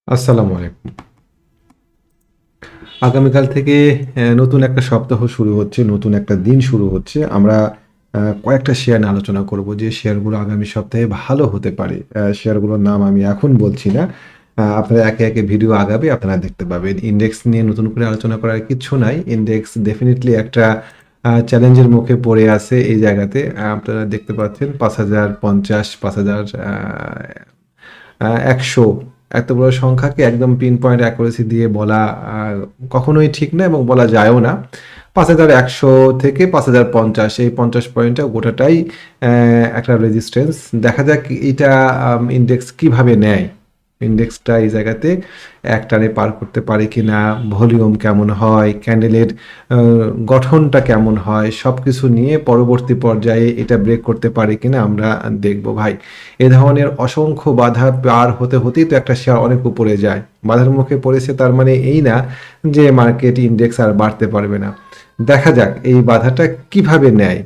আসসালামু আলাইকুম। আগামীকাল থেকে নতুন একটা সপ্তাহ শুরু হচ্ছে, নতুন একটা দিন শুরু হচ্ছে। আমরা কয়েকটা শেয়ার নিয়ে আলোচনা করব যে শেয়ারগুলো আগামী সপ্তাহে ভালো হতে পারে। শেয়ারগুলোর নাম আমি এখন বলছি না। আপনারা একে, একে ভিডিও আগাবে আপনারা দেখতে পাবেন। ইনডেক্স নিয়ে নতুন করে আলোচনা করার কিচ্ছু নাই। ইনডেক্স ডেফিনিটলি একটা চ্যালেঞ্জের মুখে পড়ে আছে এই জায়গাতে। আপনারা দেখতে পাচ্ছেন ৫,০৫০, ৫,০০০ ১০০ এত বড় সংখ্যাকে একদম পিন পয়েন্ট অ্যাকুরেসি দিয়ে বলা কখনোই ঠিক না এবং বলা যায়ও না। ৫,১০০ থেকে ৫,০৫০ এই ৫০ পয়েন্টটা গোটাটাই একটা রেজিস্ট্যান্স। দেখা যাক এটা ইনডেক্স কিভাবে নেয়। ইনডেক্সটা এই জায়গাতে একটানে পার করতে পারে কিনা, ভলিউম কেমন হয়, ক্যান্ডেলের গঠনটা কেমন হয়, সবকিছু নিয়ে পরবর্তী পর্যায়ে এটা ব্রেক করতে পারে কিনা আমরা দেখব ভাই। এ ধরনের অসংখ্য বাধা পার হতে হতেই তো একটা শেয়ার অনেক উপরে যায়। বাধার মুখে পড়েছে তার মানে এই না যে মার্কেট ইনডেক্স আর বাড়তে পারবে না। দেখা যাক এই বাধাটা কিভাবে নেয়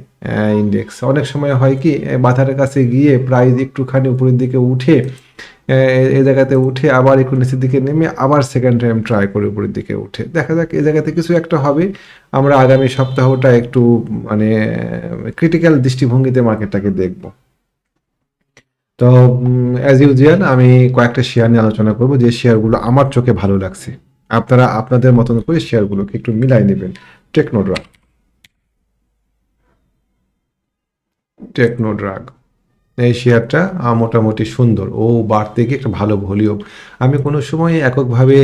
ইনডেক্স। অনেক সময় হয় কি বাধার কাছে গিয়ে প্রাইস একটুখানি উপরের দিকে উঠে এই জায়গাতে উঠে আবার একটু নিচের দিকে নেমে আবার সেকেন্ড টাইম ট্রাই করে উপরের দিকে উঠে। দেখা যাক এই জায়গাতে কিছু একটা হবে। আমরা আগামী সপ্তাহটা একটু মানে ক্রিটিক্যাল দৃষ্টিভঙ্গিতে মার্কেটটাকে দেখব। তো অ্যাজ ইউজুয়াল আমি কয়েকটা শেয়ার নিয়ে আলোচনা করব যে শেয়ারগুলো আমার চোখে ভালো লাগছে। আপনারা আপনাদের মতন করে শেয়ারগুলোকে একটু মিলাই নেবেন। টেকনোড্রাগ, টেকনোড্রাগ এই শেয়ারটা মোটামুটি সুন্দর। ও বাড়তে গিয়ে একটা ভালো ভলিউম। আমি কোনো সময় এককভাবে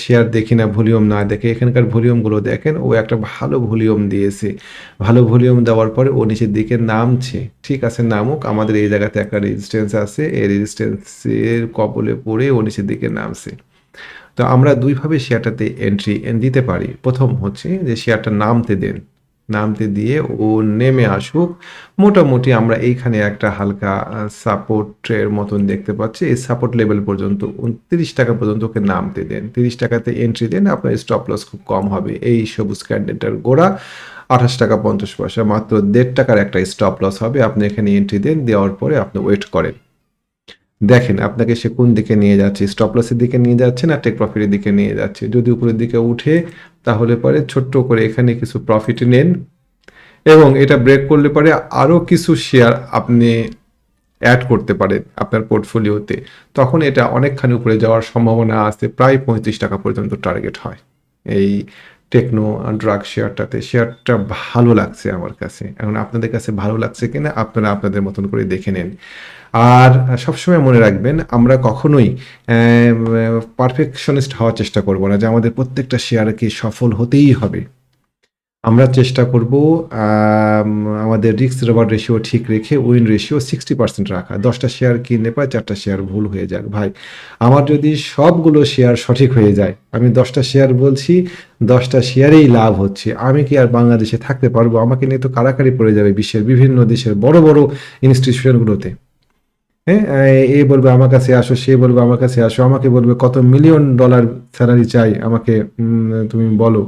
শেয়ার দেখি না ভলিউম না দেখে। এখানকার ভলিউমগুলো দেখেন ও একটা ভালো ভলিউম দিয়েছে। ভালো ভলিউম দেওয়ার পরে ও নিচের দিকে নামছে। ঠিক আছে নামুক। আমাদের এই জায়গাতে একটা রেজিস্ট্যান্স আছে। এই রেজিস্ট্যান্সের কবলে পড়ে ও নিচের দিকে নামছে। তো আমরা দুইভাবে শেয়ারটাতে এন্ট্রি দিতে পারি। প্রথম হচ্ছে যে শেয়ারটা নামতে দেন। নামতে দিয়ে ও নেমে আসুক। মোটামুটি আমরা এইখানে একটা হালকা সাপোর্টের মতন দেখতে পাচ্ছি। এই সাপোর্ট লেভেল পর্যন্ত ৩০ টাকা পর্যন্ত ওকে নামতে দেন। ৩০ টাকাতে এন্ট্রি দেন, আপনার স্টপ লস খুব কম হবে। এই সবুজ ক্যান্ডেলটার গোড়া ২৮ টাকা ৫০ পয়সা, মাত্র ১.৫ টাকার একটা স্টপ লস হবে। আপনি এখানে এন্ট্রি দেন, দেওয়ার পরে আপনি ওয়েট করেন। দেখেন আপনাকে সে কোন দিকে নিয়ে যাচ্ছে, স্টপ লসের দিকে নিয়ে যাচ্ছে না টেক প্রফিটের দিকে নিয়ে যাচ্ছে। যদি উপরের দিকে উঠে তাহলে পরে ছোট্ট করে এখানে কিছু প্রফিট নেন এবং এটা ব্রেক করলে পরে আরও কিছু শেয়ার আপনি অ্যাড করতে পারেন আপনার পোর্টফোলিওতে। তখন এটা অনেকখানি উপরে যাওয়ার সম্ভাবনা আছে, প্রায় ৩৫ টাকা পর্যন্ত টার্গেট হয় এই টেকনো ড্রাগ শেয়ারটাতে। শেয়ারটা ভালো লাগছে আমার কাছে। এখন আপনাদের কাছে ভালো লাগছে কিনা আপনারা আপনাদের মতন করে দেখে নেন। আর সবসময় মনে রাখবেন আমরা কখনোই পারফেকশনিস্ট হওয়ার চেষ্টা করব না যে আমাদের প্রত্যেকটা শেয়ারকে সফল হতেই হবে। আমরা চেষ্টা করব আমাদের রিস্ক রিওয়ার্ড রেশিও ঠিক রেখে উইন রেশিও 60% রাখা। ১০টা শেয়ার কিনলে পরে ৪টা শেয়ার ভুল হয়ে যাক ভাই। আমার যদি সবগুলো শেয়ার সঠিক হয়ে যায়, আমি ১০টা শেয়ার বলছি, 10টা শেয়ারেই লাভ হচ্ছে। আমি কি আর বাংলাদেশে থাকতে পারবো? আমাকে নিয়ে তো কাড়াকাড়ি পড়ে যাবে বিশ্বের বিভিন্ন দেশের বড়, বড় ইনস্টিটিউশনগুলোতে। হ্যাঁ? এ বলবে আমার কাছে আসো, সে বলবে আমার কাছে আসো। আমাকে বলবে কত মিলিয়ন ডলার সেলারি চাই আমাকে তুমি বলো।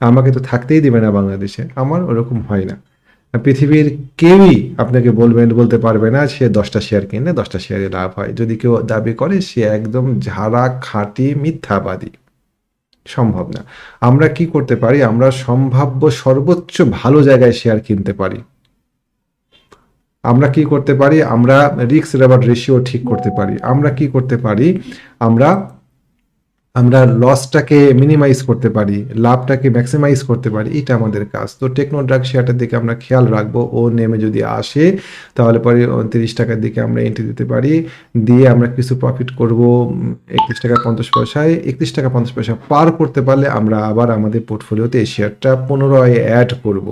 আমাকে তো থাকতেই দিবে না বাংলাদেশে। আমার ওরকম হয় না। পৃথিবীর কেউই আপনাকে বলতে পারবে না সে ১০টা শেয়ার কিনলে ১০টা শেয়ারে লাভ হয়। যদি কেউ দাবি করে সে একদম ঝাড়া খাঁটি মিথ্যাবাদী। সম্ভব না। আমরা কি করতে পারি? আমরা সম্ভাব্য সর্বোচ্চ ভালো জায়গায় শেয়ার কিনতে পারি। আমরা কি করতে পারি? আমরা রিস্ক রিওয়ার্ড রেশিও ঠিক করতে পারি। আমরা কি করতে পারি? আমরা আমরা লসটাকে মিনিমাইজ করতে পারি, লাভটাকে ম্যাক্সিমাইজ করতে পারি। এটা আমাদের কাজ। তো টেকনোড্রাগ শেয়ারটার দিকে আমরা খেয়াল রাখবো। ও নেমে যদি আসে তাহলে পরে ৩০ টাকার দিকে আমরা এন্ট্রি দিতে পারি। দিয়ে আমরা কিছু প্রফিট করব ৩১ টাকা ৫০ পয়সায়। ৩১ টাকা ৫০ পয়সা পার করতে পারলে আমরা আবার আমাদের পোর্টফোলিওতে এই শেয়ারটা পুনরায় এড করব।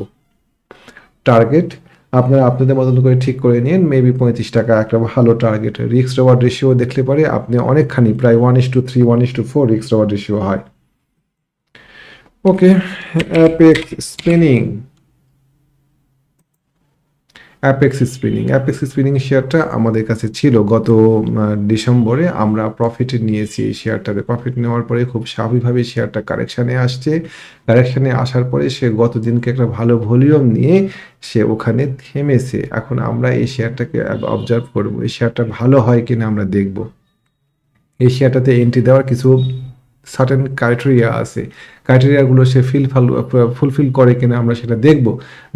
টার্গেট আপনারা আপনাদের মতন করে ঠিক করে নিন। মেবি ৩৫ টাকা একটা ভালো টার্গেট। রিস্ক রিওয়ার্ড রেশিও দেখলে পরে আপনি অনেকখানি প্রায় 1:3, 1:4 রিস্ক রিওয়ার্ড রেশিও হয়। ওকে, অ্যাপেক্স স্পিনিং। অ্যাপেক্স স্পিনিং শেয়ারটা আমাদের কাছে ছিল গত ডিসেম্বরে। আমরা প্রফিটে নিয়েছি এই শেয়ারটাতে। প্রফিট নেওয়ার পরে খুব স্বাভাবিকভাবে শেয়ারটা কারেকশানে আসছে। কারেকশানে আসার পরে সে গত দিনকে একটা ভালো ভলিউম নিয়ে সে ওখানে থেমেছে। এখন আমরা এই শেয়ারটাকে অবজার্ভ করব। এই শেয়ারটা ভালো হয় কিনা আমরা দেখব। এই শেয়ারটাতে এন্ট্রি দেওয়ার কিছু সার্টেন ক্রাইটেরিয়া আছে। ক্রাইটেরিয়াগুলো সে ফুলফিল করে কিনা আমরা সেটা দেখব।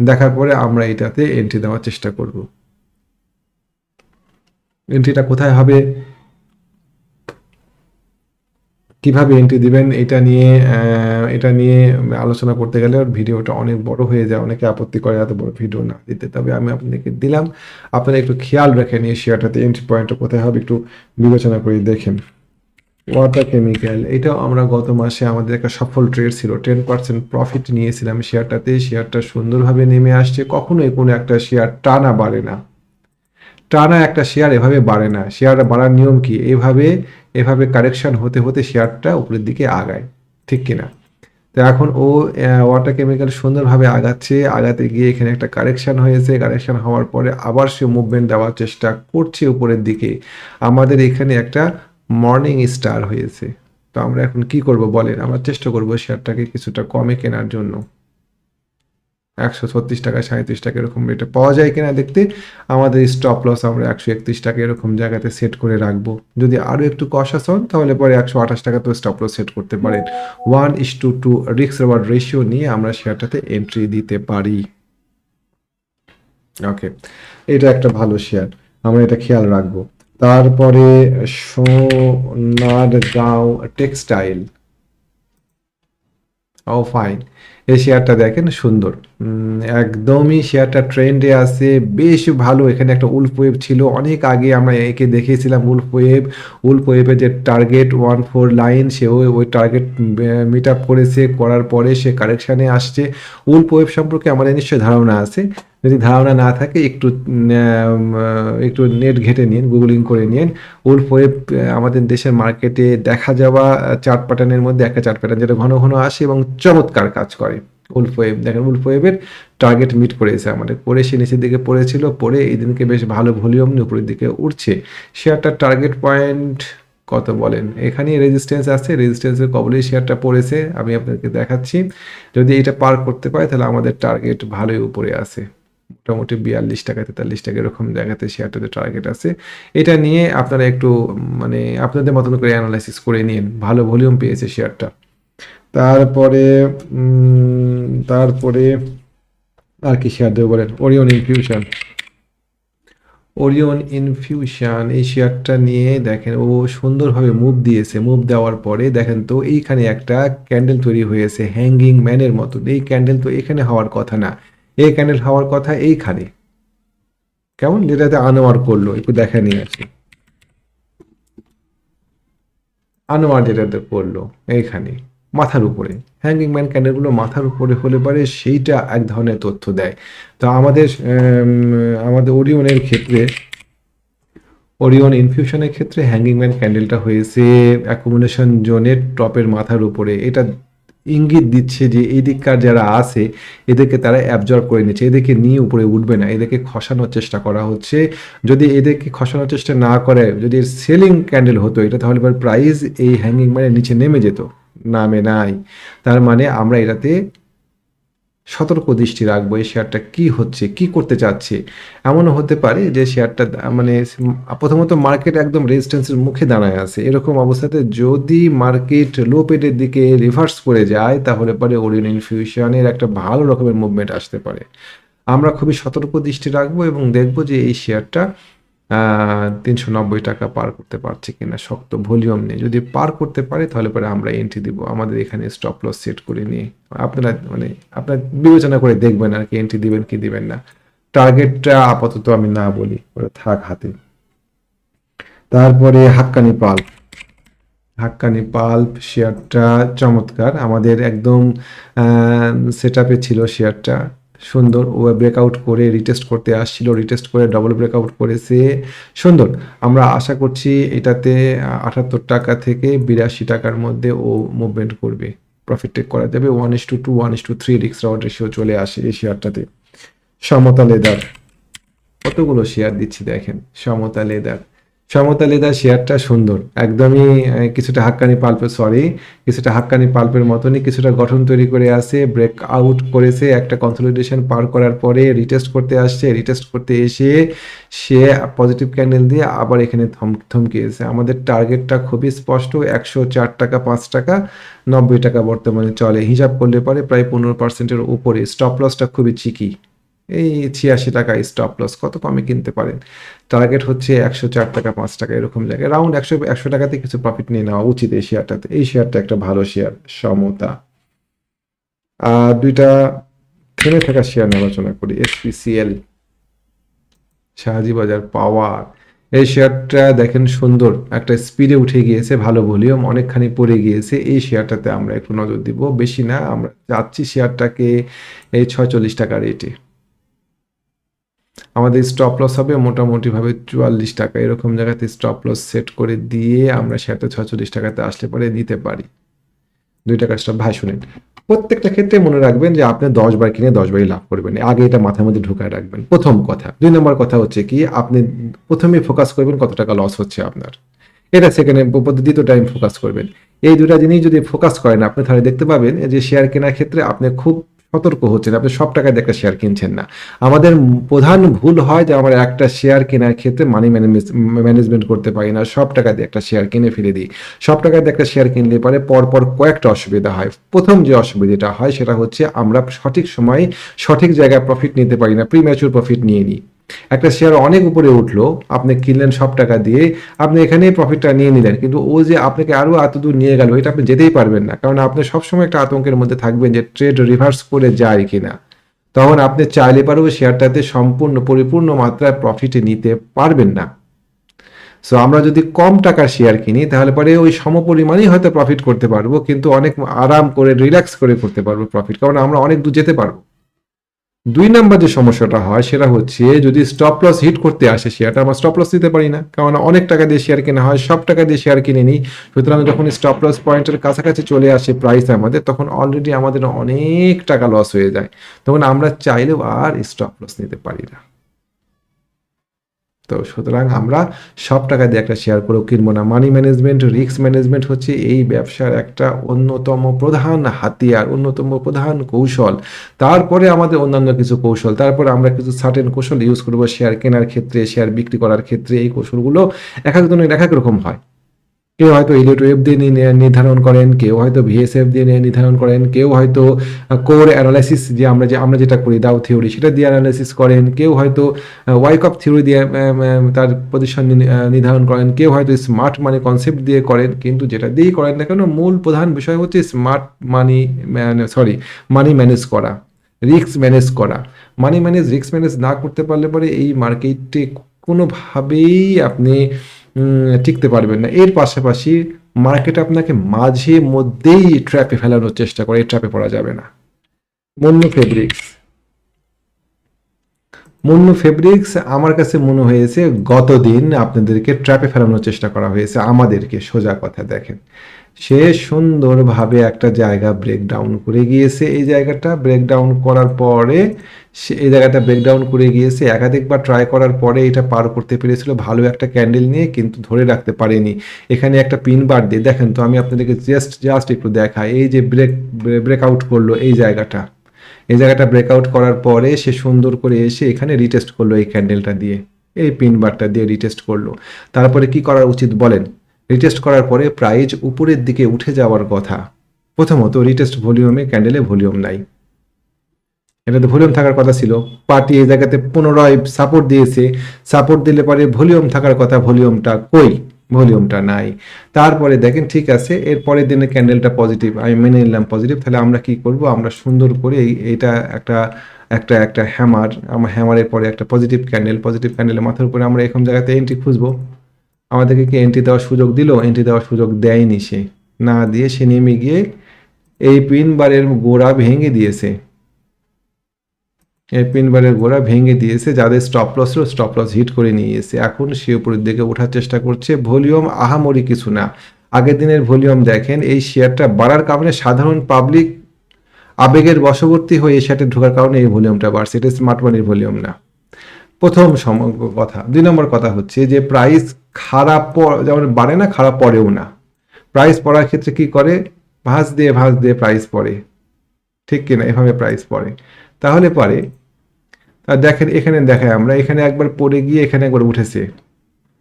দেখার পরে আমরা এটাতে এন্ট্রি দেওয়ার চেষ্টা করব। এন্ট্রিটা কোথায় হবে, কিভাবে এন্ট্রি দিবেন, এটা নিয়ে আলোচনা করতে গেলে ভিডিওটা অনেক বড় হয়ে যায়। অনেকে আপত্তি করে এত বড় ভিডিও না দিতে। তবে আমি আপনাদেরকে দিলাম। আপনারা একটু খেয়াল রাখেন এই শেয়ারটাতে এন্ট্রি পয়েন্টটা কোথায় হবে, একটু বিবেচনা করে দেখেন। ওয়াটার কেমিক্যাল, এটাও আমরা গত মাসে আমাদের একটা সফল ট্রেড ছিল, 10% প্রফিট নিয়েছিলাম শেয়ারটাতে। শেয়ারটা সুন্দরভাবে নেমে আসছে। কখনোই কোনো একটা শেয়ার টানা বাড়ে না, টানা একটা শেয়ার এভাবে বাড়ে না। শেয়ার বাড়ার নিয়ম কি, এভাবে কারেকশন হতে হতে শেয়ারটা উপরের দিকে আগায়, ঠিক কিনা? তো এখন ও ওয়াটার কেমিক্যাল সুন্দরভাবে আগাতে গিয়ে এখানে একটা কারেকশন হয়েছে। কারেকশন হওয়ার পরে আবার সে মুভমেন্ট দেওয়ার চেষ্টা করছে উপরের দিকে। আমাদের এখানে একটা মর্নিং স্টার হয়েছে। তো আমরা এখন কি করব বলেন? আমরা চেষ্টা করব শেয়ারটাকে কিছুটা কমে কেনার জন্য। 136 টাকা 37 টাকা এরকম রেটে পাওয়া যায় কিনা দেখতে আমাদের স্টপ লস আমরা 131 টাকা এরকম জায়গাতে সেট করে রাখবো। যদি আরও একটু কষাস হন তাহলে পরে 128 টাকা তো স্টপ লস সেট করতে পারেন। 1:2 রিস্ক রিওয়ার্ড রেশিও নিয়ে আমরা শেয়ারটাতে এন্ট্রি দিতে পারি। ওকে, এটা একটা ভালো শেয়ার, আমরা এটা খেয়াল রাখবো। তারপরে সোনারগাঁও টেক্সটাইল, ও ফাইন। এই শেয়ারটা দেখেন সুন্দর, একদমই শেয়ারটা ট্রেন্ডে আছে, বেশ ভালো। এখানে একটা উল্ফ ওয়েভ ছিল অনেক আগে, আমরা একে দেখিয়েছিলাম উল্ফ ওয়েভের যে টার্গেট 14 লাইন, সে ওই টার্গেট মিট আপ করেছে, করার পরে সে কারেকশানে আসছে। উল্ফ ওয়েভ সম্পর্কে আমাদের নিশ্চয়ই ধারণা আছে। যদি ধারণা না থাকে একটু নেট ঘেটে নিন, গুগলিং করে নিন। উল্ফ ওয়েভ আমাদের দেশের মার্কেটে দেখা যাওয়া চার্ট প্যাটার্নের মধ্যে একটা চার্ট প্যাটার্ন, যেটা ঘন ঘন আসে এবং চমৎকার কাজ করে। উল্ফ ওয়েভ দেখেন, উল্ফ ওয়েভের টার্গেট মিট করেছে আমাদের, করে সে নিচের দিকে পড়েছিল, পরে এই দিনকে বেশ ভালো ভলিউম নিয়ে উপরের দিকে উঠছে। শেয়ারটার টার্গেট পয়েন্ট কত বলেন? এখানে রেজিস্ট্যান্স আছে, রেজিস্ট্যান্সের কবলেই শেয়ারটা পড়েছে। আমি আপনাদেরকে দেখাচ্ছি, যদি এটা পার করতে পারে তাহলে আমাদের টার্গেট ভালোই উপরে আছে। মোটামুটি 42 টাকা 43 টাকা এরকম জায়গাতে শেয়ারটাতে টার্গেট আছে। এটা নিয়ে আপনারা একটু মানে আপনাদের মতন করে অ্যানালাইসিস করে নিন। ভালো ভলিউম পেয়েছে শেয়ারটা। তারপরে আর কি শেয়ার দেবো বলেন? ওরিয়ন ইনফিউশন, এই শেয়ারটা নিয়ে দেখেন ও সুন্দরভাবে মুভ দিয়েছে। মুভ দেওয়ার পরে দেখেন তো এইখানে একটা ক্যান্ডেল তৈরি হয়েছে হ্যাঙ্গিং ম্যানের মতো। এই ক্যান্ডেল তো এখানে হওয়ার কথা না, এই ক্যান্ডেল হওয়ার কথা এইখানে। কেমন যেটাতে আনোয়ার করলো, একটু দেখা নিয়ে আসি। আনোয়ার যেটাতে করলো এইখানে মাথার উপরে, হ্যাঙ্গিং ম্যান ক্যান্ডেলগুলো মাথার উপরে হলে পরে সেইটা এক ধরনের তথ্য দেয়। তো আমাদের ওরিয়ন ইনফিউশনের ক্ষেত্রে হ্যাঙ্গিং ম্যান ক্যান্ডেলটা হয়েছে অ্যাকুমুলেশন জোনের টপের মাথার উপরে। এটা ইঙ্গিত দিচ্ছে যে এই দিককার যারা আছে এদেরকে তারা অ্যাবজর্ব করে নিচ্ছে, এদেরকে নিয়ে উপরে উঠবে না, এদেরকে খসানোর চেষ্টা করা হচ্ছে। যদি এদেরকে খসানোর চেষ্টা না করে, যদি সেলিং ক্যান্ডেল হতো এটা, তাহলে প্রাইস এই হ্যাঙ্গিং ম্যানের নিচে নেমে যেত, নামে নাই। তার মানে আমরা এটাতে সতর্ক দৃষ্টি রাখবো এই শেয়ারটা কি হচ্ছে, কি করতে চাচ্ছে। এমনও হতে পারে যে শেয়ারটা মানে প্রথমত মার্কেট একদম রেজিস্ট্যান্সের মুখে দাঁড়ায় আছে, এরকম অবস্থাতে যদি মার্কেট লো পেডের দিকে রিভার্স করে যায় তাহলে পরে ওরিয়ন ইনফিউশনের একটা ভালো রকমের মুভমেন্ট আসতে পারে। আমরা খুবই সতর্ক দৃষ্টি রাখবো এবং দেখবো যে এই শেয়ারটা 390 টাকা পার করতে পারছে কিনা, শক্ত ভলিউম নিয়ে। যদি পার করতে পারে তাহলে পরে আমরা এন্ট্রি দিব, আমাদের এখানে স্টপ লস সেট করে নিয়ে। আপনারা আপনার বিবেচনা করে দেখবেন আর কি এন্ট্রি দিবেন কি দিবেন না। টার্গেটটা আপাতত আমি না বলি, ওটা থাক হাতে। তারপরে হাক্কানি পাল্প শেয়ারটা চমৎকার, আমাদের একদম সেট আপে ছিল শেয়ারটা। সুন্দর, ও ব্রেকআউট করে রিটেস্ট করতে আসছিল, রিটেস্ট করে ডবল ব্রেকআউট করেছে, সুন্দর। আমরা আশা করছি এটাতে 78 টাকা থেকে 82 টাকার মধ্যে ও মুভমেন্ট করবে, প্রফিট টেক করা যাবে। 1:2 1:3 রিস্ক রিওয়ার্ড রেশিও চলে আসে এই শেয়ারটাতে। সমতা লেদার, কতগুলো শেয়ার দিচ্ছি দেখেন। সমতা লেদার, সমতা লেদার শেয়ারটা সুন্দর, একদমই কিছুটা হাক্কানি পাল্পের, কিছুটা হাক্কানি পাল্পের মতনই কিছুটা গঠন তৈরি করে আসে, ব্রেক আউট করেছে, একটা কনসলিডেশন পার করার পরে রিটেস্ট করতে আসছে, রিটেস্ট করতে এসে সে পজিটিভ ক্যান্ডেল দিয়ে আবার এখানে থমকিয়েছে। আমাদের টার্গেটটা খুবই স্পষ্ট, 104 টাকা 5 টাকা 90 টাকা বর্তমানে চলে, হিসাব করলে পরে প্রায় 15%-এর উপরে। স্টপ লসটা খুবই চিকি, এই 86 টাকা স্টপ লস, কত কমে কিনতে পারেন। টার্গেট হচ্ছে 104 টাকা 5 টাকা এরকম জায়গায়, রাউন্ড 100 টাকাতে কিছু প্রফিট নিয়ে নেওয়া উচিত এই শেয়ারটাতে। এই শেয়ারটা একটা ভালো শেয়ার সমতা। আর দুইটা থেমে থাকা শেয়ার নিয়ে আলোচনা করি। এসপিসিএল, শাহাজি বাজার পাওয়ার, এই শেয়ারটা দেখেন সুন্দর একটা স্পিডে উঠে গিয়েছে, ভালো ভলিউম, অনেকখানি পড়ে গিয়েছে। এই শেয়ারটাতে আমরা একটু নজর দিব, বেশি না, আমরা চাচ্ছি শেয়ারটাকে এই 46 টাকা রেটে। আমাদের স্টপ লস হবে মোটামুটিভাবে 44 টাকা, এরকম জায়গাতে স্টপ লস সেট করে দিয়ে আমরা শেয়ারটা 46 টাকাতে আসলে পরে নিতে পারি। 2 টাকা স্টপ। ভাই শুনেন, প্রত্যেকটা ক্ষেত্রে মনে রাখবেন যে আপনি 10 বার কিনে 10 বারই লাভ করবেন, আগে এটা মাথার মধ্যে ঢুকায় রাখবেন, প্রথম কথা। 2 নম্বর কথা হচ্ছে কি, আপনি প্রথমে ফোকাস করবেন কত টাকা লস হচ্ছে আপনার, এটা সেকেন্ডে, দ্বিতীয় টাইম ফোকাস করবেন। এই দুটা জিনিস যদি ফোকাস করেন আপনি, তাহলে দেখতে পাবেন যে শেয়ার কেনার ক্ষেত্রে আপনি খুব সতর্ক হচ্ছেন, আপনি সব টাকায় দিয়ে একটা শেয়ার কিনছেন না। আমাদের প্রধান ভুল হয় যে আমরা একটা শেয়ার কেনার ক্ষেত্রে মানি ম্যানেজমেন্ট করতে পারি না, সব টাকা দিয়ে একটা শেয়ার কিনে ফেলে দিই। সব টাকা দিয়ে একটা শেয়ার কিনলে পরে পরপর কয়েকটা অসুবিধা হয়। প্রথম যে অসুবিধাটা হয় সেটা হচ্ছে আমরা সঠিক সময় সঠিক জায়গায় প্রফিট নিতে পারি না, প্রিম্যাচুর প্রফিট নিয়ে নিই। একটা শেয়ার অনেক উপরে উঠলো, আপনি কিনলেন সব টাকা দিয়ে, আপনি এখানেই প্রফিটটা নিয়ে নিলেন, কিন্তু ও যে আপনাকে আরো এত দূর নিয়ে গেল এটা আপনি যেতেই পারবেন না, কারণ আপনি সবসময় একটা আতঙ্কের মধ্যে থাকবেন যে ট্রেড রিভার্স করে যায় কিনা। তখন আপনি চাইলে পারেও শেয়ারটাতে সম্পূর্ণ পরিপূর্ণ মাত্রায় প্রফিট নিতে পারবেন না। সো আমরা যদি কম টাকার শেয়ার কিনি তাহলে পরে ওই সমপরিমাণই হয়তো প্রফিট করতে পারবো, কিন্তু অনেক আরাম করে রিল্যাক্স করে করতে পারবো প্রফিট, কারণ আমরা অনেক দূর যেতে পারবো। 2 নাম্বার যে সমস্যাটা হয় সেটা হচ্ছে যদি স্টপ লস হিট করতে আসে শেয়ারটা, আমরা স্টপ লস দিতে পারি না, কারণ অনেক টাকা দিয়ে শেয়ার কেনা হয়, সব টাকা দিয়ে শেয়ার কিনে নিই। সুতরাং যখন স্টপ লস পয়েন্টের কাছাকাছি চলে আসে প্রাইস আমাদের, তখন অলরেডি আমাদের অনেক টাকা লস হয়ে যায়, তখন আমরা চাইলেও আর স্টপ লস নিতে পারি না। তো সুতরাং আমরা সব টাকা দিয়ে একটা শেয়ার করেও কিনবো না। মানি ম্যানেজমেন্ট, রিস্ক ম্যানেজমেন্ট হচ্ছে এই ব্যবসার একটা অন্যতম প্রধান হাতিয়ার, অন্যতম প্রধান কৌশল। তারপরে আমাদের অন্যান্য কিছু কৌশল, তারপরে আমরা কিছু সার্টেন কৌশল ইউজ করবো শেয়ার কেনার ক্ষেত্রে, শেয়ার বিক্রি করার ক্ষেত্রে। এই কৌশলগুলো এক একজনের এক এক রকম হয়। কেউ হয়তো ইলিট ওয়েভ দিয়ে নির্ধারণ করেন, কেউ হয়তো ভিএসএফ দিয়ে নির্ধারণ করেন, কেউ হয়তো কোর অ্যানালাইসিস যে আমরা যেটা করি দাও থিওরি সেটা দিয়ে অ্যানালাইসিস করেন, কেউ হয়তো ওয়াইকপ থিওরি দিয়ে তার পজিশন নির্ধারণ করেন, কেউ হয়তো স্মার্ট মানি কনসেপ্ট দিয়ে করেন। কিন্তু যেটা দিয়েই করেন না কেন, মূল প্রধান বিষয় হচ্ছে স্মার্ট মানি মানি ম্যানেজ করা, রিস্ক ম্যানেজ করা। মানি ম্যানেজ, রিস্ক ম্যানেজ না করতে পারলে পরে এই মার্কেটে কোনোভাবেই আপনি টিকতে পারবেন না। এর পাশাপাশি মার্কেট আপনাকে মাঝে মধ্যেই ট্র্যাপে ফেলানোর চেষ্টা করে, এই ট্র্যাপে পড়া যাবে না। মুন্নু ফেব্রিক্স আমার কাছে মনে হয়েছে গতদিন আপনাদেরকে ট্র্যাপে ফেলানোর চেষ্টা করা হয়েছে, আমাদেরকে। সোজা কথা দেখেন, সে সুন্দরভাবে একটা জায়গা ব্রেকডাউন করে গিয়েছে, এই জায়গাটা ব্রেকডাউন করার পরে সে এই জায়গাটা ব্রেকডাউন করে গিয়েছে, একাধিকবার ট্রাই করার পরে এটা পার করতে পেরেছিল ভালো একটা ক্যান্ডেল নিয়ে, কিন্তু ধরে রাখতে পারেনি। এখানে একটা পিন বার দিয়ে দেখেন তো, আমি আপনাদেরকে জাস্ট একটু দেখাই। এই যে ব্রেকআউট করলো এই জায়গাটা ব্রেকআউট করার পরে সে সুন্দর করে এসে এখানে রিটেস্ট করলো, এই ক্যান্ডেলটা দিয়ে, এই পিন বারটা দিয়ে রিটেস্ট করলো। তারপরে কি করা উচিত বলেন? রিটেস্ট করার পরে প্রাইস উপরের দিকে উঠে যাওয়ার কথা। প্রথমত রিটেস্ট ভলিউমে ক্যান্ডেলে ভলিউম নাই, এটাতে ভলিউম থাকার কথা ছিল। পার্টি এই জায়গাতে পুনরায় সাপোর্ট দিয়েছে, সাপোর্ট দিলে পরে ভলিউম থাকার কথা, ভলিউমটা কই? ভলিউমটা নাই। তারপরে দেখেন ঠিক আছে, এর পরের দিনে ক্যান্ডেলটা পজিটিভ, আমি মেনে নিলাম পজিটিভ। তাহলে আমরা কি করব? আমরা সুন্দর করে এইটা একটা একটা একটা হ্যামার, আমার হ্যামারের পরে একটা পজিটিভ ক্যান্ডেলের মাথার উপরে আমরা এরকম জায়গাতে এন্ট্রি খুঁজবো। আমাদেরকে কি এন্ট্রি দেওয়ার সুযোগ দিল? এন্ট্রি দেওয়ার সুযোগ দেয়নি, সে না দিয়ে সে নেমে গিয়ে এই পিন বারের গোড়া ভেঙে দিয়েছে, এই পিন বারের গোড়া ভেঙে দিয়েছে। যাদের স্টপ লস ছিল স্টপ লস হিট করে নিয়ে এসে এখন সে উপরের দিকে ওঠার চেষ্টা করছে। ভলিউম আহামরি কিছু না, আগের দিনের ভলিউম দেখেন। এই শেয়ারটা বাড়ার কারণে সাধারণ পাবলিক আবেগের বশবর্তী হয়ে এই শেয়ারটা ঢোকার কারণে এই ভলিউমটা বাড়ছে, এটা স্মার্ট মানির ভলিউম না। প্রথম কথা। 2 নম্বর কথা হচ্ছে যে প্রাইস যেমন বাড়ে না, খারাপ পড়েও না। প্রাইস পড়ার ক্ষেত্রে কি করে, ভাঁজ দিয়ে প্রাইস পড়ে, ঠিক কিনা, এভাবে প্রাইস পড়ে। তাহলে পরে দেখেন এখানে দেখায় আমরা, এখানে একবার পড়ে গিয়ে এখানে একবার উঠেছে,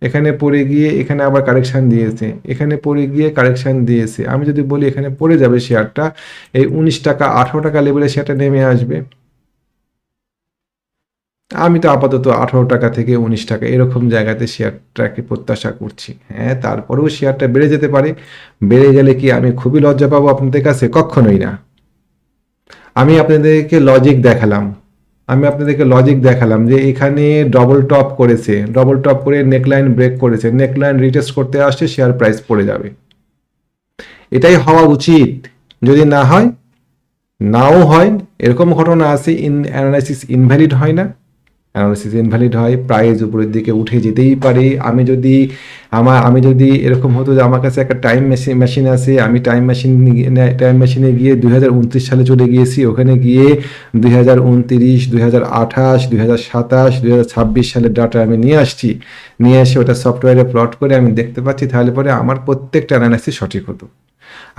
এখানে পড়ে গিয়ে এখানে আবার কারেকশন দিয়েছে, এখানে পড়ে গিয়ে কারেকশন দিয়েছে। আমি যদি বলি এখানে পড়ে যাবে শেয়ারটা, এই 19 টাকা 18 টাকা লেভেলে শেয়ারটা নেমে আসবে। আমি তো আপাতত 18 টাকা থেকে 19 টাকা এরকম জায়গাতে শেয়ারটাকে প্রত্যাশা করছি। হ্যাঁ, তারপরেও শেয়ারটা বেড়ে যেতে পারে। বেড়ে গেলে কি আমি খুবই লজ্জা পাবো আপনাদের কাছে? কখনোই না। আমি আপনাদেরকে লজিক দেখালাম, যে এখানে ডবল টপ করেছে, ডবল টপ করে নেকলাইন ব্রেক করেছে, নেকলাইন রিটেস্ট করতে আসছে, শেয়ার প্রাইস পড়ে যাবে। এটাই হওয়া উচিত। যদি না হয়, নাও হয়, এরকম ঘটনা আছে, অ্যানালাইসিস ইনভ্যালিড হয় না, অ্যানালাইসিস ইনভ্যালিড হয়, প্রাইস উপরের দিকে উঠে যেতেই পারে। আমি যদি এরকম হতো যে আমার কাছে একটা টাইম মেশিন আছে, আমি টাইম মেশিনে গিয়ে 2029 সালে চলে গিয়েছি, ওখানে গিয়ে 2029, 2028, 2027, 2026 সালের ডাটা আমি নিয়ে এসে ওটা সফটওয়্যারে প্লট করে আমি দেখতে পাচ্ছি, তাহলে পরে আমার প্রত্যেকটা অ্যানালাইসিস সঠিক হতো।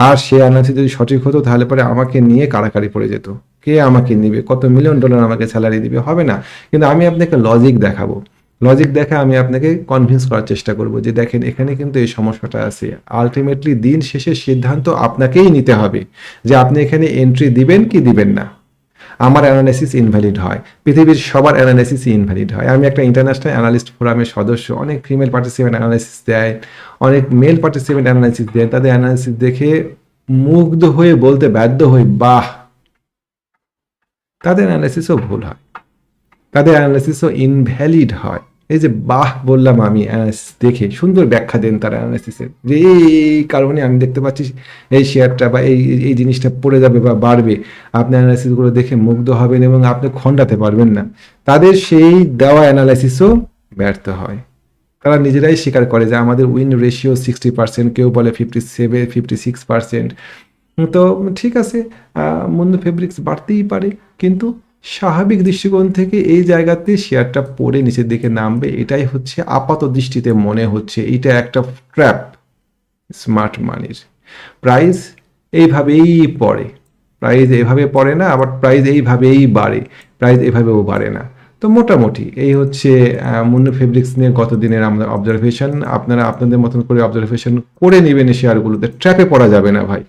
আর সে অ্যানালিসিস যদি সঠিক হতো, তাহলে পরে আমাকে নিয়ে কাড়াকাড়ি পড়ে যেত। কে আমাকে নিবে, কত মিলিয়ন ডলার আমাকে স্যালারি দিবে, হবে না। কিন্তু আমি আপনাকে লজিক দেখাবো, লজিক দেখা আমি আপনাকে কনভিন্স করার চেষ্টা করব যে দেখেন এখানে কিন্তু এই সমস্যাটা আছে। আলটিমেটলি দিন শেষে সিদ্ধান্ত আপনাকেই নিতে হবে যে আপনি এখানে এন্ট্রি দিবেন কি দিবেন না। আমার অ্যানালাইসিস ইনভ্যালিড হয়, পৃথিবীর সবার অ্যানালাইসিস ইনভ্যালিড হয়। আমি একটা ইন্টারন্যাশনাল অ্যানালিস্ট ফোরামের সদস্য, অনেক ফিমেল পার্টিসিপেন্ট অ্যানালাইসিস দেয়, অনেক মেল পার্টিসিপেন্ট অ্যানালাইসিস দেয়, তাদের অ্যানালাইসিস দেখে মুগ্ধ হয়ে বলতে বাধ্য হই, বাহ, তাদের অ্যানালাইসিসও ভুল হয়, তাদের অ্যানালাইসিসও ইনভ্যালিড হয়। এই যে বাহ বললাম আমি, অ্যানালাইসিস দেখে সুন্দর ব্যাখ্যা দেন তারা অ্যানালাইসিসের, যে এই কারণে আমি দেখতে পাচ্ছি এই শেয়ারটা বা এই জিনিসটা পড়ে যাবে বা বাড়বে। আপনি অ্যানালাইসিসগুলো দেখে মুগ্ধ হবেন এবং আপনি খণ্ডাতে পারবেন না। তাদের সেই দেওয়া অ্যানালাইসিসও ব্যর্থ হয়। তারা নিজেরাই স্বীকার করে যে আমাদের উইন রেশিও 60%, কেউ বলে 57, 56%। তো ঠিক আছে, মুন্নু ফেব্রিক্স বাড়তেই পারে, কিন্তু স্বাভাবিক দৃষ্টিকোণ থেকে এই জায়গাতে শেয়ারটা পড়ে নিচের দিকে নামবে, এটাই হচ্ছে আপাত দৃষ্টিতে মনে হচ্ছে। এটা একটা ট্র্যাপ স্মার্ট মানির। প্রাইস এইভাবেই পড়ে, প্রাইস এভাবে পড়ে না, আবার প্রাইস এইভাবেই বাড়ে, প্রাইস এভাবেও বাড়ে না। তো মোটামুটি এই হচ্ছে মুন্নু ফেব্রিক্স নিয়ে গত দিনের আমাদের অবজারভেশন। আপনারা আপনাদের মতন করে অবজারভেশন করে নেবেন এই শেয়ারগুলোতে, ট্র্যাপে পড়া যাবে না ভাই।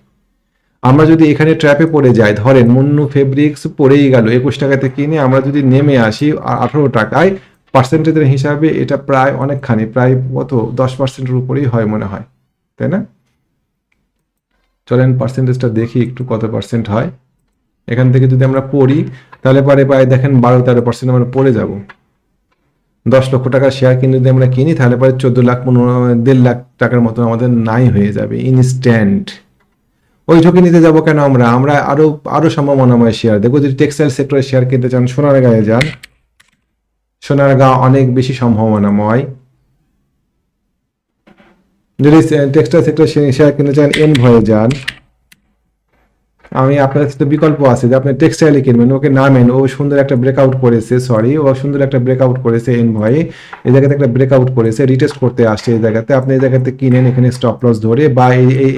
আমরা যদি এখানে ট্র্যাপে পড়ে যাই, ধরেন মুন্নু ফেব্রিক্স পড়েই গেল 21 টাকাতে কিনে, আমরা যদি নেমে আসি 18 টাকায়, পার্সেন্টেজের হিসাবে এটা প্রায় অনেকখানি, প্রায় কত 10%-এর উপরেই হয় মনে হয়, তাই না? চলেন পার্সেন্টেজটা দেখি একটু, কত পার্সেন্ট হয়। এখান থেকে যদি আমরা পড়ি, তাহলে পরে প্রায় দেখেন 12-13% আমরা পড়ে যাব। 10 লক্ষ টাকার শেয়ার কিনে যদি আমরা কিনি, তাহলে পরে 14 লাখ 1.5 লাখ টাকার মতো আমাদের নাই হয়ে যাবে ইনস্ট্যান্ট। ওই ঝুঁকি নিতে যাবো কেন আমরা? আরো সম্ভাবনাময় শেয়ার দেখবো। যদি টেক্সটাইল সেক্টরের শেয়ার কিনতে চান, সোনারগাঁয়ে যান, সোনারগাঁ অনেক বেশি সম্ভাবনাময়। যদি টেক্সটাইল সেক্টরের শেয়ার কিনতে চান, এনভয়ে যান। আমি আপনার সাথে বিকল্প আছে যে আপনি টেক্সটাইলে কিনবেন, ওকে নামেন, ও সুন্দর একটা ব্রেকআউট করেছে, এনভয়ে এই জায়গাতে একটা ব্রেকআউট করেছে, রিটেস্ট করতে আসছে এই জায়গাতে। আপনি এই জায়গাতে কিনেন, এখানে স্টপ লস ধরে, বা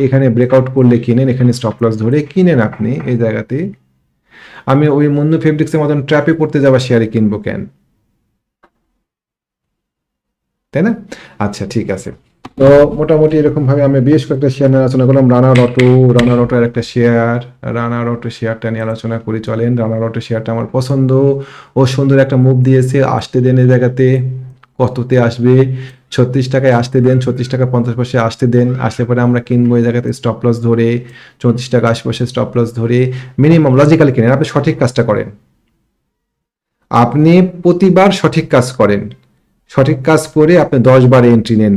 এখানে ব্রেকআউট করলে কিনেন, এখানে স্টপ লস ধরে কিনেন আপনি এই জায়গাতে। আমি ওই মুন্নু ফেব্রিক্সের মতন ট্র্যাপে পড়তে যাওয়া শেয়ারে কিনবো কেন, তাই না? আচ্ছা, ঠিক আছে। তো মোটামুটি এরকম ভাবে আমি বেশ কয়েকটা শেয়ার নিয়ে আলোচনা করলাম। রানার অটোর একটা শেয়ার, রানার অটো শেয়ারটা নিয়ে আলোচনা করি চলেন। রানার অটো শেয়ারটা আমার পছন্দ, ও সুন্দর একটা মুভ দিয়েছে, আসতে দেন এই জায়গাতে। কততে আসবে? 36 টাকায় আসতে দেন, 36 টাকা 50 পয়সা আসতে দেন। আসলে পরে আমরা কিনবো এই জায়গাতে স্টপ লস ধরে, 34 টাকা 80 পয়সা স্টপ লস ধরে। মিনিমাম লজিক্যালি কিনেন, আপনি সঠিক কাজটা করেন, আপনি প্রতিবার সঠিক কাজ করেন। সঠিক কাজ করে আপনি 10 বারে এন্ট্রি নেন,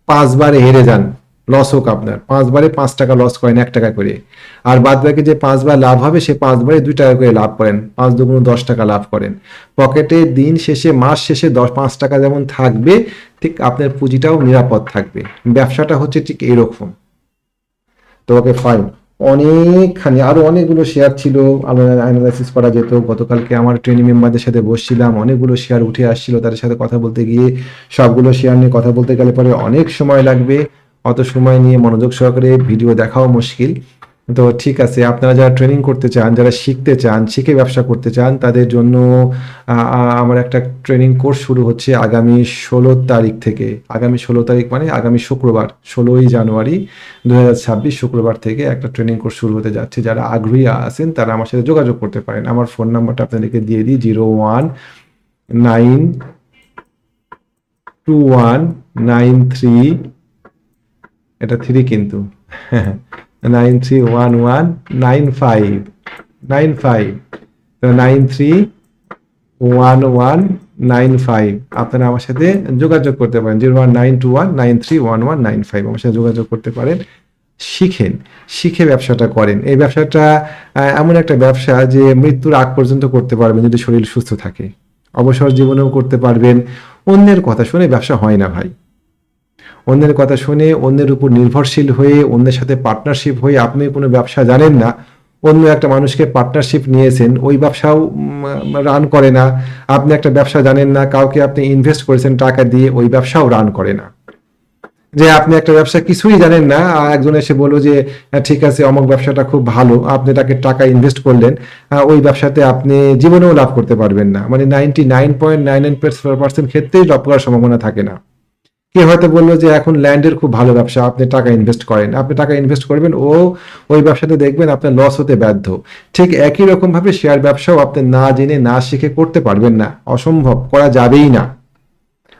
5 বারে হেরে যান, লস হোক আপনার, 5 বারে 5 টাকা লস করেন 1 টাকা করে। আর বাদ বাকি যে 5 বার লাভ হবে, সে 5 বারে 2 টাকা করে লাভ করেন, 5 দুগুণ 10 টাকা লাভ করেন। পকেটে দিন শেষে, মাস শেষে 5 টাকা যেমন থাকবে, ঠিক আপনার পুঁজিটাও নিরাপদ থাকবে। ব্যবসাটা হচ্ছে ঠিক এরকম। তো ওকে ফাইন, অনেকখানি আরো অনেকগুলো শেয়ার ছিল, অ্যানালাইসিস করা যেত। গতকালকে আমার ট্রেনিং মেম্বারদের সাথে বসছিলাম, অনেকগুলো শেয়ার উঠে আসছিল, তাদের সাথে কথা বলতে গিয়ে সবগুলো শেয়ার নিয়ে কথা বলতে গেলে পরে অনেক সময় লাগবে। অত সময় নিয়ে মনোযোগ সহকারে ভিডিও দেখাও মুশকিল। তো ঠিক আছে, আপনারা যারা ট্রেনিং করতে চান, যারা শিখতে চান, শিখে ব্যবসা করতে চান, তাদের জন্য আমার একটা ট্রেনিং কোর্স শুরু হচ্ছে আগামী 16 তারিখ থেকে। আগামী 16 তারিখ মানে আগামী শুক্রবার, 16ই জানুয়ারি 2026 শুক্রবার থেকে একটা ট্রেনিং কোর্স শুরু হতে যাচ্ছে। যারা আগ্রহী আছেন তারা আমার সাথে যোগাযোগ করতে পারেন। আমার ফোন নাম্বারটা আপনাদেরকে দিয়ে দিই, 01921939, এটা 3 কিন্তু 93119595, 931195। আপনারা আমার সাথে যোগাযোগ করতে পারেন, 019219311195, আমার সাথে যোগাযোগ করতে পারেন। শিখেন, শিখে ব্যবসাটা করেন। এই ব্যবসাটা এমন একটা ব্যবসা যে মৃত্যুর আগ পর্যন্ত করতে পারবেন যদি শরীর সুস্থ থাকে। অবসর জীবনেও করতে পারবেন। অন্যের কথা শুনে ব্যবসা হয় না ভাই। অন্যের কথা শুনে, অন্যের উপর নির্ভরশীল হয়ে, অন্যের সাথে পার্টনারশিপ হয়ে আপনি কোনো ব্যবসা জানেন না, অন্য একটা মানুষকে পার্টনারশিপ নিয়েছেন, ওই ব্যবসাও রান করে না। আপনি একটা ব্যবসা জানেন না, কাউকে আপনি ইনভেস্ট করেছেন টাকা দিয়ে, ওই ব্যবসাও রান করে না। যে আপনি একটা ব্যবসা কিছুই জানেন না, একজন এসে বললো যে ঠিক আছে অমুক ব্যবসাটা খুব ভালো, আপনি তাকে টাকা ইনভেস্ট করলেন, ওই ব্যবসাতে আপনি জীবনেও লাভ করতে পারবেন না। মানে 99.99% ক্ষেত্রেই লাভ করার সম্ভাবনা থাকে না। কে হয়তো বললো যে এখন ল্যান্ডের খুব ভালো ব্যবসা, আপনি টাকা ইনভেস্ট করেন, আপনি টাকা ইনভেস্ট করবেন, ওই ব্যবসাতে দেখবেন আপনার লস হতে বাধ্য। ঠিক একই রকম ভাবে শেয়ার ব্যবসাও আপনি না জেনে না শিখে করতে পারবেন না, অসম্ভব, করা যাবেই না।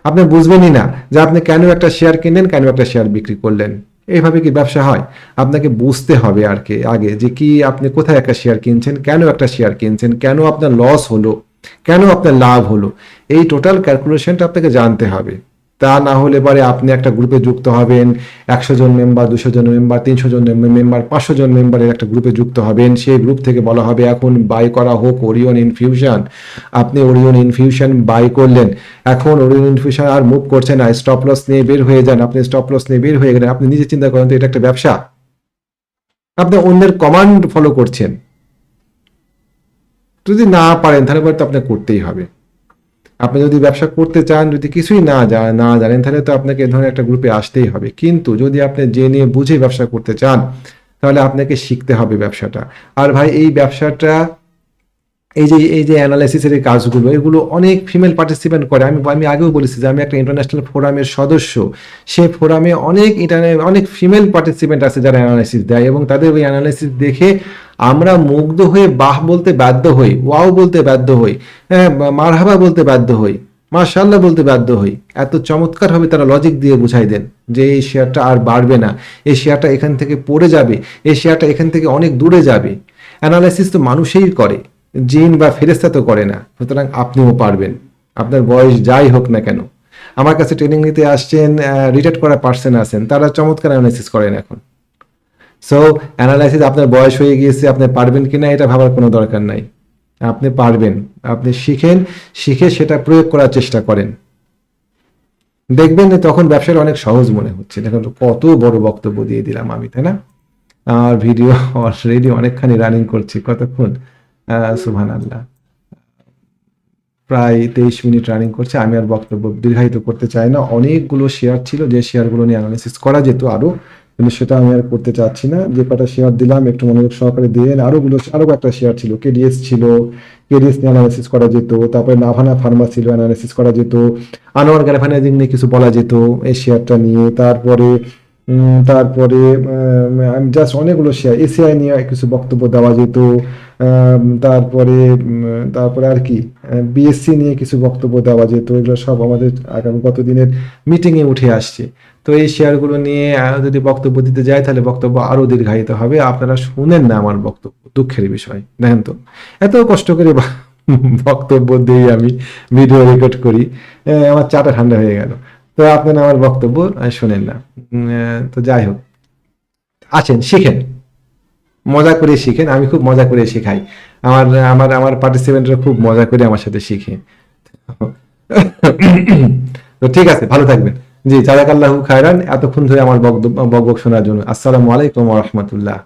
আপনি বুঝবেনই না যে আপনি কেন একটা শেয়ার কিনলেন, কেন একটা শেয়ার বিক্রি করলেন। এইভাবে কি ব্যবসা হয়? আপনাকে বুঝতে হবে আর কি আগে যে কি আপনি কোথায় একটা শেয়ার কিনছেন, কেন একটা শেয়ার কিনছেন, কেন আপনার লস হলো, কেন আপনার লাভ হলো, এই টোটাল ক্যালকুলেশনটা আপনাকে জানতে হবে। তা না হলে পরে আপনি একটা গ্রুপে যুক্ত হবেন, 100 জন মেম্বার, 200 জন মেম্বার, 300 জন মেম্বার, 500 জন মেম্বারের একটা গ্রুপে যুক্ত হবেন। সেই গ্রুপ থেকে বলা হবে এখন বাই করা হোক ওরিয়ন ইনফিউশন। আপনি ওরিয়ন ইনফিউশন বাই করলেন, এখন ওরিয়ন ইনফিউশন আর মুভ করছে না, স্টপ লস নিয়ে বের হয়ে যান। আপনি স্টপ লস নিয়ে বের হয়ে গেলেন, আপনি নিজে চিন্তা করেন তো এটা একটা ব্যবসা? আপনি অন্যের কমান্ড ফলো করছেন। যদি না পারেন তাহলে তো আপনাকে করতেই হবে। আপনি যদি ব্যবসা করতে চান, যদি কিছুই না জানেন, তাহলে তো আপনাকে এ ধরনের একটা গ্রুপে আসতেই হবে। কিন্তু যদি আপনি জেনে বুঝে ব্যবসা করতে চান, তাহলে আপনাকে শিখতে হবে ব্যবসাটা। আর ভাই এই ব্যবসাটা, এই যে অ্যানালাইসিসের এই কাজগুলো, এগুলো অনেক ফিমেল পার্টিসিপেন্ট করে। আমি আগেও বলেছি যে আমি একটা ইন্টারন্যাশনাল ফোরামের সদস্য। সেই ফোরামে অনেক ফিমেল পার্টিসিপেন্ট আছে যারা অ্যানালাইসিস দেয়, এবং তাদের ওই অ্যানালাইসিস দেখে আমরা মুগ্ধ হয়ে বাহ বলতে বাধ্য হই, ওয়াও বলতে বাধ্য হই, হ্যাঁ মারহাবা বলতে বাধ্য হই, মাশাআল্লাহ বলতে বাধ্য হই। এত চমৎকারভাবে তারা লজিক দিয়ে বুঝাই দেন যে এই শেয়ারটা আর বাড়বে না, এই শেয়ারটা এখান থেকে পড়ে যাবে, এই শেয়ারটা এখান থেকে অনেক দূরে যাবে। অ্যানালাইসিস তো মানুষই করে, জিন বা ফেরেশতা তো করে না। সুতরাং আপনিও পারবেন, আপনার বয়স যাই হোক না কেন। আমার কাছে ট্রেনিং নিতে আসছেন রিটায়ার্ড করা পার্সন আছেন, তারা চমৎকার অ্যানালাইসিস করেন এখন। সো অ্যানালাইসিস, আপনার বয়স হয়ে গিয়েছে, আপনি পারবেন কিনা এটা ভাবার কোনো দরকার নাই। আপনি পারবেন, আপনি শিখেন, শিখে সেটা প্রয়োগ করার চেষ্টা করেন, দেখবেন যে তখন ব্যবসাটা অনেক সহজ মনে হচ্ছে। দেখুন কত বড় বক্তব্য দিয়ে দিলাম আমি, তাই না? আর ভিডিও অলরেডি অনেকখানি রানিং করছি, কতক্ষণ, সুবহানাল্লাহ, প্রায় 23 মিনিট রানিং করছে। আমি আর বক্তব্য দীর্ঘায়িত করতে চাই না। অনেকগুলো শেয়ার ছিল যে শেয়ারগুলো নিয়ে অ্যানালাইসিস করা যেত আরো, কিন্তু সেটা আমি আর করতে চাচ্ছি না। যে কটা শেয়ার দিলাম একটু মনোযোগ সহকারে দিন। আরো একটা শেয়ার ছিল, কেডিএস ছিল, কেডিএস নিয়ে অ্যানালাইসিস করা যেত। তারপরে নাভানা ফার্মা ছিল, অ্যানালাইসিস করা যেত। আনোয়ার গ্যালভানাইজিং নিয়ে কিছু বলা যেত এই শেয়ারটা নিয়ে। তারপরে আমি জাস্ট অনেকগুলো শেয়ার, এসিআই নিয়ে কিছু বক্তব্য দেওয়া যেত। তারপরে আর কি, বিএসসি নিয়ে কিছু বক্তব্য দেওয়া যেত। এগুলো সব আমাদের আগামী গত দিনের মিটিংয়ে উঠে আসছে। তো এই শেয়ারগুলো নিয়ে যদি বক্তব্য দিতে যাই তাহলে বক্তব্য আরো দীর্ঘায়িত হবে। আপনারা শুনেন না আমার বক্তব্য, দুঃখের বিষয়। দেখেন তো, এত কষ্ট করে বক্তব্য দিই, আমি ভিডিও রেকর্ড করি, আমার চাটা ঠান্ডা হয়ে গেল। তো আপনারা আমার বক্তব্য শোনেন না। তো যাই হোক, আসেন শিখেন, মজা করে শিখেন। আমি খুব মজা করে শেখাই, আমার আমার আমার পার্টিসিপেন্টরা খুব মজা করে আমার সাথে শিখে। তো ঠিক আছে, ভালো থাকবেন। জি, জাযাকাল্লাহু খায়রান এতক্ষণ ধরে আমার বকবক শোনার জন্য। আসসালামু আলাইকুম ওয়া রাহমাতুল্লাহ।